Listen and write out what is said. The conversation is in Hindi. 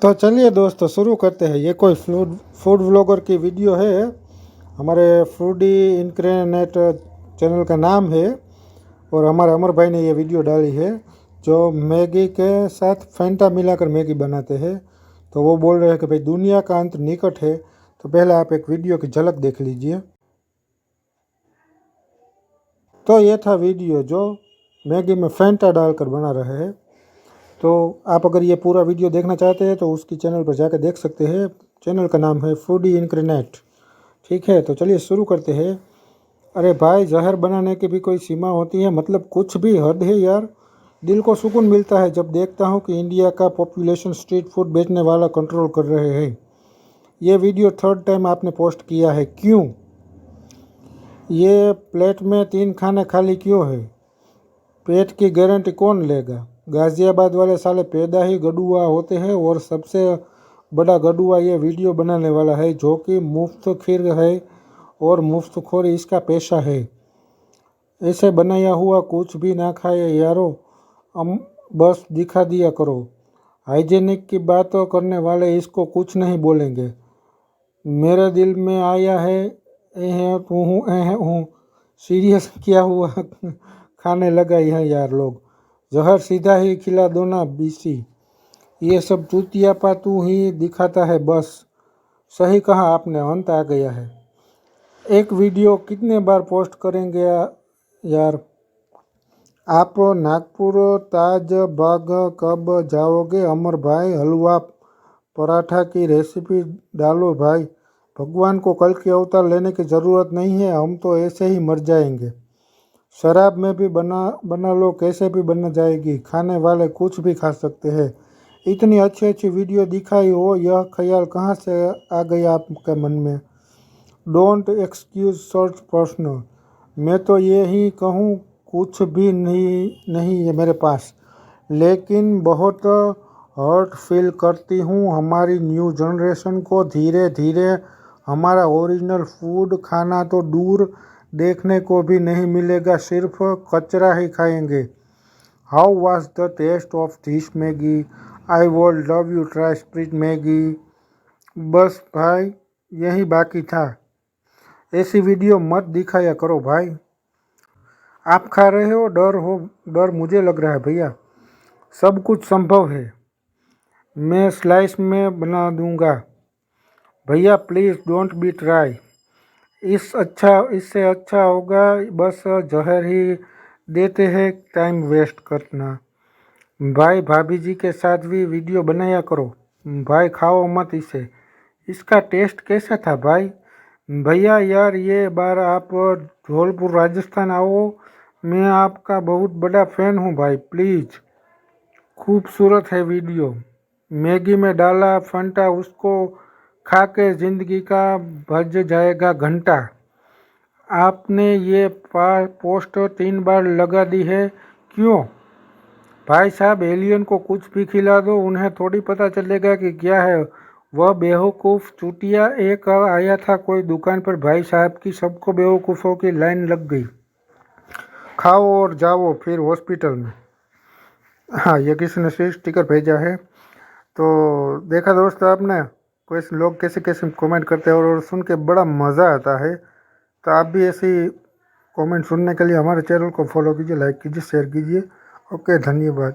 तो चलिए दोस्तों शुरू करते हैं। ये कोई फूड फूड व्लॉगर की वीडियो है। हमारे फूडी इंक्रेनेट चैनल का नाम है और हमारे अमर भाई ने ये वीडियो डाली है जो मैगी के साथ फैंटा मिलाकर मैगी बनाते हैं। तो वो बोल रहे हैं कि भाई दुनिया का अंत निकट है। तो पहले आप एक वीडियो की झलक देख लीजिए। तो ये था वीडियो जो मैगी में फैंटा डालकर बना रहे हैं। तो आप अगर ये पूरा वीडियो देखना चाहते हैं तो उसकी चैनल पर जाकर देख सकते हैं। चैनल का नाम है फूडी इंक्रेनेट। ठीक है, तो चलिए शुरू करते हैं। अरे भाई, जहर बनाने की भी कोई सीमा होती है, मतलब कुछ भी हद है यार। दिल को सुकून मिलता है जब देखता हूँ कि इंडिया का पॉपुलेशन स्ट्रीट फूड बेचने वाला कंट्रोल कर रहे हैं। ये वीडियो थर्ड टाइम आपने पोस्ट किया है, क्यों? ये प्लेट में 3 खाने खाली क्यों है? पेट की गारंटी कौन लेगा? गाज़ियाबाद वाले साले पैदा ही गडुआ होते हैं और सबसे बड़ा गडुआ ये वीडियो बनाने वाला है जो कि मुफ्त खीर है और मुफ्तखोरी इसका पेशा है। ऐसे बनाया हुआ कुछ भी ना खाए यारो, बस दिखा दिया करो। हाइजेनिक की बात करने वाले इसको कुछ नहीं बोलेंगे। मेरे दिल में आया है हूँ सीरियस क्या हुआ खाने लगा है यार लोग। जहर सीधा ही खिला दो ना बीसी। ये सब चूतियापा तू ही दिखाता है बस। सही कहा आपने, अंत आ गया है। एक वीडियो कितने बार पोस्ट करेंगे यार? आप नागपुर ताज बाग कब जाओगे अमर भाई? हलवा पराठा की रेसिपी डालो भाई। भगवान को कल के अवतार लेने की ज़रूरत नहीं है, हम तो ऐसे ही मर जाएंगे। शराब में भी बना लो, कैसे भी बन जाएगी। खाने वाले कुछ भी खा सकते हैं। इतनी अच्छी अच्छी वीडियो दिखाई हो, यह ख्याल कहाँ से आ गया आपके मन में? Don't excuse search personal. मैं तो ये ही कहूँ, कुछ भी नहीं है मेरे पास, लेकिन बहुत हर्ट फील करती हूँ हमारी न्यू जनरेशन को। धीरे धीरे हमारा ओरिजिनल फूड खाना तो दूर, देखने को भी नहीं मिलेगा, सिर्फ कचरा ही खाएंगे। How was the taste of this Maggi? I would love you try sprite Maggi. बस भाई यही बाकी था। ऐसी वीडियो मत दिखाया करो भाई। आप खा रहे हो, डर मुझे लग रहा है भैया। सब कुछ संभव है, मैं स्लाइस में बना दूंगा भैया। Please don't be try. इससे अच्छा होगा बस जहर ही देते हैं, टाइम वेस्ट करना। भाई भाभी जी के साथ भी वीडियो बनाया करो भाई। खाओ मत इसे, इसका टेस्ट कैसा था भाई? भैया यार, ये बार आप धौलपुर राजस्थान आओ, मैं आपका बहुत बड़ा फ़ैन हूँ भाई, प्लीज़। खूबसूरत है वीडियो। मैगी में डाला फंटा, उसको खा के ज़िंदगी का भज जाएगा घंटा। आपने ये पोस्ट 3 बार लगा दी है, क्यों? भाई साहब, एलियन को कुछ भी खिला दो, उन्हें थोड़ी पता चलेगा कि क्या है। वह बेवकूफ़ चूतिया एक आया था कोई दुकान पर भाई साहब की, सबको बेवकूफ़ों की लाइन लग गई। खाओ और जाओ फिर हॉस्पिटल में। हाँ, ये किसी ने स्टिकर भेजा है। तो देखा दोस्तों आपने, कोई लोग कैसे कैसे कमेंट करते हैं और सुन के बड़ा मज़ा आता है। तो आप भी ऐसी कमेंट सुनने के लिए हमारे चैनल को फॉलो कीजिए, लाइक कीजिए, शेयर कीजिए। ओके, धन्यवाद।